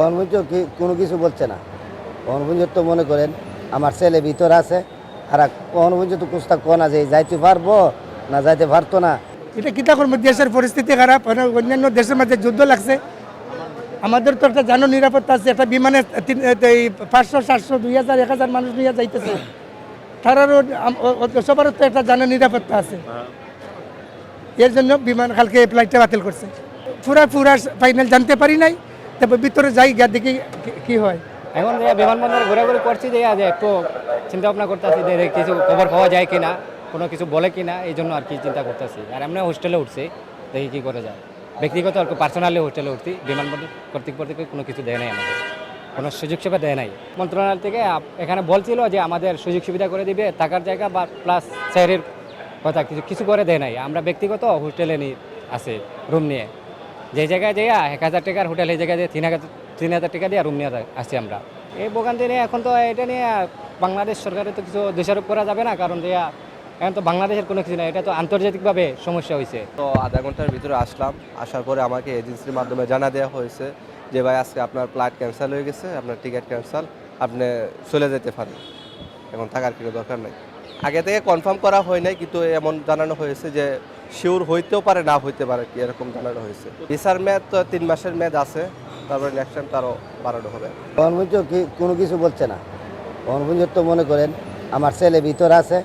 গণপুঞ্জ কোনো কিছু বলছে না। গণপুঞ্জ তো মনে করেন আমার ছেলে ভিতর আছে, আর গণপুঞ্জ তো কুস্তা কোন আছে যাইতে পারবো না যাইতে পারতো না। এটা কিতা করবো, দেশের পরিস্থিতি খারাপ, অন্যান্য দেশের মধ্যে যুদ্ধ লাগছে। আমাদের তো একটা জানো নিরাপত্তা আছে, একটা বিমানে 500 700 2000 1000 মানুষ নিয়ে যাইতেছে। তারারও সবারও তো একটা জানো নিরাপত্তা আছে। এর জন্য বিমান কালকে ফ্লাইটটা বাতিল করছে। পুরা ফাইনাল জানতে পারি নাই, তারপর ভিতরে যাই গিয়ে দেখি কি হয়। এখন যে বিমানবন্দর ঘোরাঘুরি করছি যে একটু চিন্তা ভাবনা করতেছি যে কিছু খবর পাওয়া যায় কিনা, কোনো কিছু বলে কিনা, এই জন্য আর কি চিন্তা করতেছি। আর আমরা হোস্টেলে উঠছি, দেখি কী করে যায়। ব্যক্তিগত আর পার্সোনালি হোস্টেলে উঠছি, বিমানবন্দর কর্তৃপক্ষ কোনো কিছু দেয় নাই, আমাদের কোনো সুযোগ সুবিধা দেয় নাই। মন্ত্রণালয় থেকে এখানে বলছিল যে আমাদের সুযোগ সুবিধা করে দিবে, থাকার জায়গা বা প্লাস শহরের কথা কিছু করে দেয় নাই। আমরা ব্যক্তিগত হোস্টেলে আছে রুম নিয়ে, যে জায়গায় যাই 1000 টাকার হোটেল, এই জায়গায় 3000 টাকা দিয়ে রুম নিয়ে আসছি আমরা। এই ভোগান্তি নিয়ে এখন তো এটা নিয়ে বাংলাদেশ সরকারের তো কিছু দোষারোপ করা যাবে না, কারণ যে এখন তো বাংলাদেশের কোনো কিছু না, এটা তো আন্তর্জাতিকভাবে সমস্যা হয়েছে। তো আধা ঘন্টার ভিতরে আসলাম, আসার পরে আমাকে এজেন্সির মাধ্যমে জানা দেওয়া হয়েছে যে ভাই আজকে আপনার ফ্লাইট ক্যান্সেল হয়ে গেছে, আপনার টিকিট ক্যান্সেল, আপনি চলে যেতে পারেন, এখন থাকার কোনো দরকার নেই। আগে থেকে কনফার্ম করা হয় নাই, কিন্তু এমন জানানো হয়েছে যে শিওর হইতেও পারে না হইতে পারে, কি এরকম জানানো হয়েছে। ভিসার মেয়াদ তো 3 মাসের মেয়াদ আছে, তারপরে নেক্সট টাইম তারও বাড়ানো হবে। গণপুঞ্জ কোনো কিছু বলছে না। গণপুঞ্জ তো মনে করেন আমার ছেলে ভিতর আছে,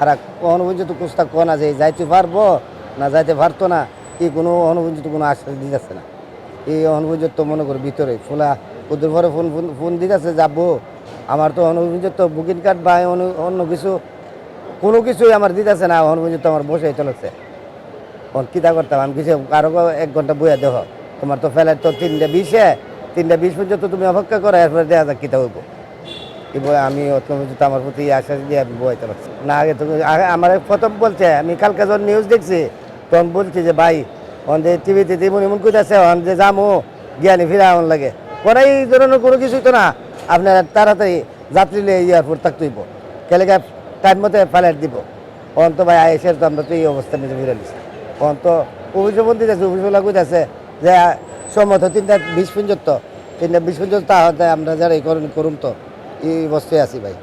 আর গণপুঞ্জ তো কুস্তা কোন আছে যাইতে পারবো না যাইতে পারতো না, কি কোনো গণপুঞ্জ তো কোনো আশ্বাস দিতেছে না। এই গণপুঞ্জ তো মনে করি ভিতরে ফোলা ওদের পরে ফোন দিতেছে যাবো। আমার তো গণপুঞ্জ তো বুকিং কার্ড বা অন্য কিছু কোনো কিছুই আমার দিতেছে না। গণপুঞ্জ তো আমার বসে চলেছে, কিতা করতাম আমি কিছু কারো 1 ঘন্টা বইয়া দেহ, তোমার তো ফ্লাইট তো 3:20 পর্যন্ত তুমি অপেক্ষা করো, এরপরে দেখা যাক কিতা হইব। কি বই আমি আমার প্রতি আশ্বাস দিয়ে আমি বইতে পারছি না। আগে তুমি আমার প্রথম বলছে, আমি কালকে যখন নিউজ দেখছি তখন বলছি যে ভাই আমাদের টিভিতে এমন কইতাছে যে যামো জ্ঞানী ফিরা এমন লাগে পরে এই ধরনের কোনো কিছুই তো না। আপনার তাড়াতাড়ি যাত্রী নিয়ে এয়ারপোর্ট থাকতে হইব, কেলেকা টাইম মতো ফ্লাইট দিব। অন তো ভাই আইসের তো আমরা তো এই অবস্থা নিয়ে ফিরে নিচ্ছি। অন তো অভিযোগ দিতেছে, অভিযোগলা কইতেছে যে সম্মত 3:20 পর্যন্ত 3:20 পর্যন্ত আমরা যারা করুন তো এই অবস্থায় আছি ভাই।